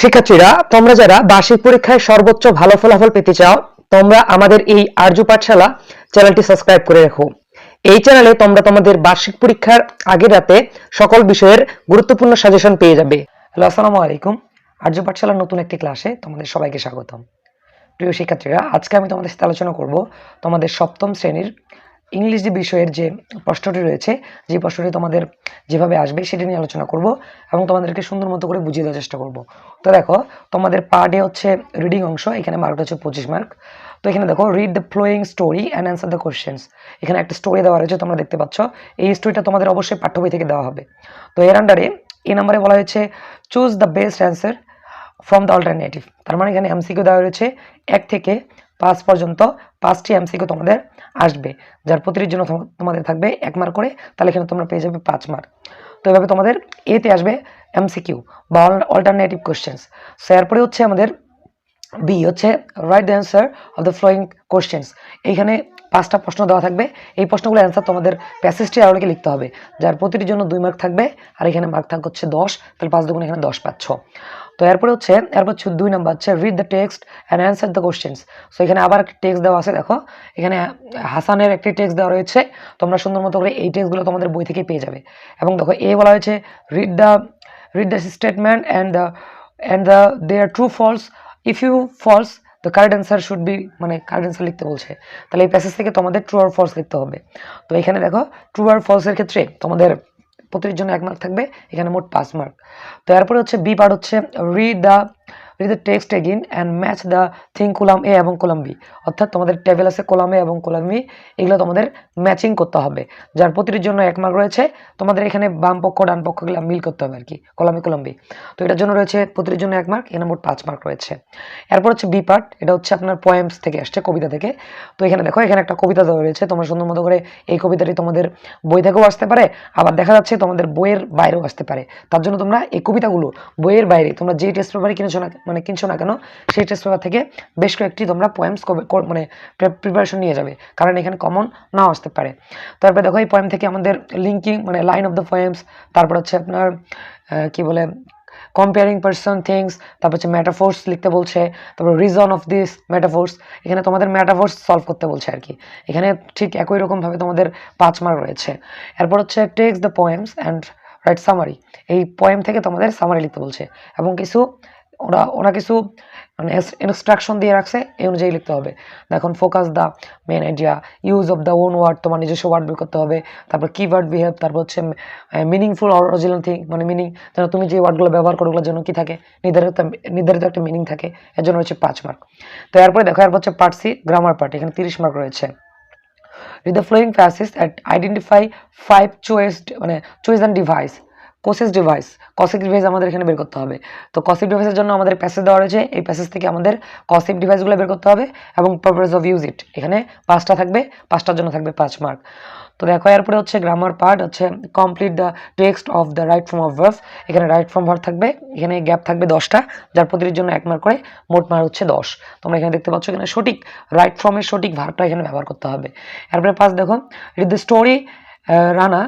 শিক্ষার্থীরা, তোমরা যারা বার্ষিক পরীক্ষায় সর্বোচ্চ ভালো ফলাফল পেতে চাও, তোমরা আমাদের এই আর্য পাঠশালা চ্যানেলটি সাবস্ক্রাইব করে রাখো। এই চ্যানেলে তোমরা তোমাদের বার্ষিক পরীক্ষার আগের রাতে সকল বিষয়ের গুরুত্বপূর্ণ সাজেশন পেয়ে যাবে। হ্যালো, আসসালামু আলাইকুম। আর্য পাঠশালার নতুন একটি ক্লাসে তোমাদের সবাইকে স্বাগতম। প্রিয় শিক্ষার্থীরা, আজকে আমি তোমাদের সাথে আলোচনা করব তোমাদের সপ্তম শ্রেণীর ইংলিশ যে বিষয়ের যে প্রশ্নটি রয়েছে, যে প্রশ্নটি তোমাদের যেভাবে আসবে সেটি নিয়ে আলোচনা করব এবং তোমাদেরকে সুন্দর মতো করে বুঝিয়ে দেওয়ার চেষ্টা করব। তো দেখো, তোমাদের পার্ট এ হচ্ছে রিডিং অংশ, এখানে মার্কটা হচ্ছে 25 মার্ক। তো এখানে দেখো, read the flowing story and answer the questions. এখানে একটা স্টোরি দেওয়া রয়েছে, তোমরা দেখতে পাচ্ছ। এই স্টোরিটা তোমাদের অবশ্যই পাঠ্য বই থেকে দেওয়া হবে। তো এর আন্ডারে এই নম্বরে বলা হয়েছে choose the best answer from the alternative. তার মানে এখানে এমসিকিউ দেওয়া রয়েছে 1 থেকে 5 পর্যন্ত 5টি এমসিকিউ তোমাদের আসবে, যার প্রতিটির জন্য তোমাদের থাকবে 1 মার্ক করে। তাহলে এখানে তোমরা পেয়ে যাবে 5 মার্ক। তো এভাবে তোমাদের এতে আসবে এমসিকিউ বা অল্টারনেটিভ কোশ্চেন্স। সো এরপরে হচ্ছে আমাদের বি হচ্ছে write the answer of the following questions. এইখানে 5টা প্রশ্ন দেওয়া থাকবে। এই প্রশ্নগুলো অ্যান্সার তোমাদের প্যাসেজটি আরোকে লিখতে হবে, যার প্রতিটির জন্য 2 মার্ক থাকবে। আর এখানে মার্ক থাকবে হচ্ছে 10, তাহলে 5 দুগুণ এখানে 10 পাচ্ছ। তো এরপর হচ্ছে 2 নাম্বার হচ্ছে read the text and answer the questions. So এখানে আবার একটা টেক্সট দেওয়া আছে, দেখো এখানে হাসানের একটি টেক্সট দেওয়া রয়েছে। তোমরা সুন্দর মতো করে এই টেক্সটগুলো তোমাদের বই থেকে পেয়ে যাবে। এবং দেখো এ বলা হয়েছে read the statement and the they are true false. If you false the correct answer should be, মানে কারেক্ট অ্যান্সার লিখতে বলছে। তাহলে এই প্যাসেজ থেকে তোমাদের ট্রু আর ফলস লিখতে হবে। তো এখানে দেখো ট্রু আর ফলসের ক্ষেত্রে তোমাদের প্রতিটির জন্য 1 মার্ক থাকবে, এখানে মোট 5 মার্ক। তো এরপরে হচ্ছে বি পার্ট হচ্ছে read the text again and match the thing column এ এবং কলাম বি। অর্থাৎ তোমাদের টেবিল আছে কলাম এ এবং কলাম বি, এগুলো তোমাদের ম্যাচিং করতে হবে, যার প্রতিটির জন্য 1 মার্ক রয়েছে। তোমাদের এখানে বাম পক্ষ ডান পক্ষগুলো মিল করতে হবে আর কি, কলাম এ কলাম বি। তো এটার জন্য রয়েছে প্রতিটির জন্য 1 মার্ক, এখানে মোট 5 মার্ক রয়েছে। এরপর হচ্ছে বি পার্ট, এটা হচ্ছে আপনার পোয়েমস থেকে আসছে, কবিতা থেকে। তো এখানে দেখো এখানে একটা কবিতা দেওয়া রয়েছে, তোমরা সুন্দর মতো করে এই কবিতাটি তোমাদের বই থেকেও আসতে পারে, আবার দেখা যাচ্ছে তোমাদের বইয়ের বাইরেও আসতে পারে। তার জন্য তোমরা এই কবিতাগুলো বইয়ের বাইরে তোমরা যে টেস্ট পেপারই কিনছো না কেন, সেই টেস্ট পেপার থেকে বেশ কয়েকটি তোমরা পোয়েমস মানে প্রিপারেশন নিয়ে যাবে, কারণ এখানে কমন নাও আসতে পারে। তারপরে দেখো এই পোয়েম থেকে আমাদের লিঙ্কিং, মানে লাইন অফ দ্য পোয়েমস, তারপর হচ্ছে আপনার কি বলে কম্পেয়ারিং পার্সন থিংস, তারপর হচ্ছে মেটাফোর্স লিখতে বলছে, তারপর রিজন অফ দিস মেটাফোর্স। এখানে তোমাদের মেটাফোর্স সলভ করতে বলছে আর কি। এখানে ঠিক একই রকমভাবে তোমাদের 5 মার্ক রয়েছে। এরপর হচ্ছে text the poems and right summary. এই পোয়েম থেকে তোমাদের সামারি লিখতে বলছে এবং কিছু ওরা কিছু মানে ইনস্ট্রাকশন দিয়ে রাখছে, এই অনুযায়ী লিখতে হবে। দেখুন, focus the main idea, use of the own word, তোমার নিজস্ব ওয়ার্ড বের করতে হবে। তারপর কিওয়ার্ড বিহেভ, তারপর হচ্ছে মিনিংফুল অরিজিনাল থিং, মানে মিনিং, যেন তুমি যে ওয়ার্ডগুলো ব্যবহার করো ওগুলোর জন্য কি থাকে, নির্ধারিত একটা মিনিং থাকে, এর জন্য হচ্ছে 5 মার্ক। তো এরপরে দেখো, এরপর হচ্ছে পার্ট সি, গ্রামার পার্ট, এখানে 30 মার্ক রয়েছে। Read the following passage and identify 5 choice and device. Cohesive device, cohesive device আমাদের এখানে বের করতে হবে। তো কসিক ডিভাইসের জন্য আমাদের প্যাসেজ দেওয়া রয়েছে, এই প্যাসেজ থেকে আমাদের কসিক ডিভাইসগুলো বের করতে হবে এবং পারপাস অফ ইউজ ইট, এখানে 5টা থাকবে, 5টার জন্য থাকবে 5 মার্ক। তো দেখো এরপরে হচ্ছে গ্রামার পার্ট হচ্ছে complete the text of the right form of verb. এখানে রাইট ফর্ম ভার্ব থাকবে, এখানে গ্যাপ থাকবে 10টা, যার প্রতিটির জন্য 1 মার্ক করে, মোট মার্ক হচ্ছে 10। তোমরা এখানে দেখতে পাচ্ছ এখানে সঠিক রাইট ফর্মের সঠিক ভার্বটা এখানে ব্যবহার করতে হবে। এরপরে 5 দেখো, read the story Rana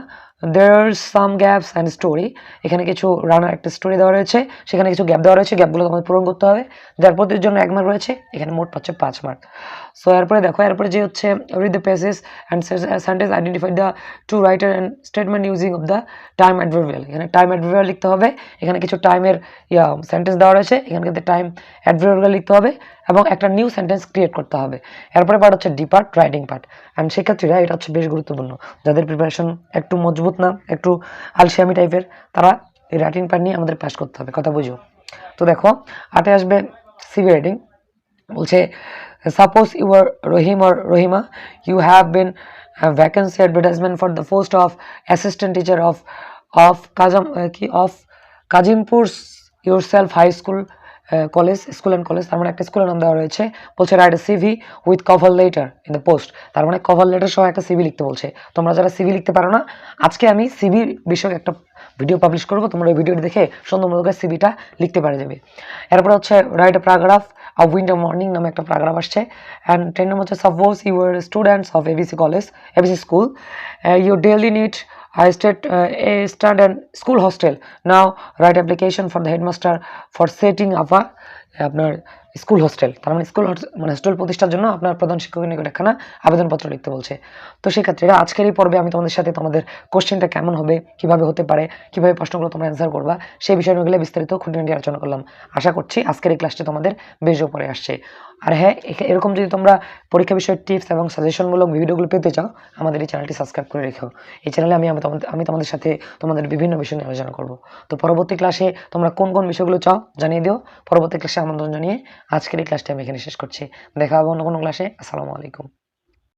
there are some gaps and story। এখানে কিছু রানার একটা স্টোরি দেওয়া রয়েছে, সেখানে কিছু গ্যাপ দেওয়া রয়েছে, গ্যাপগুলো তোমাদের পূরণ করতে হবে, যার প্রতিটির জন্য 1 মার্ক রয়েছে, এখানে মোট পাচ্ছে 5 মার্ক। সো এরপরে দেখো, এরপরে যে হচ্ছে read the passage and sentence identify the to writer and statement using of the time adverbial. এখানে টাইম অ্যাডভার্বিয়াল লিখতে হবে, এখানে কিছু টাইমের সেন্টেন্স দেওয়া রয়েছে, এখানে কিন্তু টাইম অ্যাডভার্বিয়াল লিখতে হবে এবং একটা নিউ সেন্টেন্স ক্রিয়েট করতে হবে। এরপরে পার্ট হচ্ছে D part, writing part. And শিক্ষার্থীরা, এটা হচ্ছে বেশ গুরুত্বপূর্ণ, যাদের প্রিপারেশন একটু মজবুত না, একটু আলসিয়ামি টাইপের, তারা এই রাইটিং পার্ট নিয়ে আমাদের পাস করতে হবে, কথা বুঝো। তো দেখো 8 আসবে সিভি রাইটিং, বলছে suppose you are Rahim or Rahima, you have been vacancy advertisement for the post of assistant teacher of Kazimpur yourself high school school and college. তার মানে একটা স্কুলের নাম দেওয়া রয়েছে, বলছে write a CV with cover letter in the post. তার মানে কভার লেটার সহ একটা সিভি লিখতে বলছে। তোমরা যারা সিভি লিখতে পারো না, আজকে আমি সিভি বিষয়ে একটা ভিডিও পাবলিশ করবো, তোমরা ওই ভিডিওটি দেখে সুন্দর মতো করে সিভিটা লিখতে পারে যাবে। এরপরে হচ্ছে write a paragraph of winter morning নামে একটা প্যারাগ্রাফ আসছে। অ্যান্ড 10 নম্বর হচ্ছে suppose you are students of ABC school, you daily need I start an school hostel. Now write application for the headmaster for setting up a আপনার school hostel, তার মানে school মানে hostel প্রতিষ্ঠার জন্য আপনার প্রধান শিক্ষকের নিকট একখানা আবেদনপত্র লিখতে বলছে। তো সেক্ষেত্রে আজকের এই পর্বে আমি তোমাদের সাথে তোমাদের কোশ্চেনটা কেমন হবে, কিভাবে হতে পারে, কিভাবে প্রশ্নগুলো তোমরা অ্যান্সার করবা, সেই বিষয়গুলো বিস্তারিত খুঁটিনাটি আলোচনা করলাম। আশা করছি আজকের এই ক্লাসটি তোমাদের বেশ উপরে আসছে। আর হ্যাঁ, এরকম যদি তোমরা পরীক্ষা বিষয়ের টিপস এবং সাজেশনমূলক ভিডিওগুলো পেতে চাও, আমাদের এই চ্যানেলটি সাবস্ক্রাইব করে রেখো। এই চ্যানেলে আমি তোমাদের সাথে তোমাদের বিভিন্ন বিষয় নিয়ে আলোচনা করব। তো পরবর্তী ক্লাসে তোমরা কোন কোন বিষয়গুলো চাও জানিয়ে দিও। পরবর্তী ক্লাসে আমন্ত্রণ জানিয়ে আজকের এই ক্লাসটি আমি এখানে শেষ করছি। দেখা হবে অন্য কোনো ক্লাসে। আসসালামু আলাইকুম।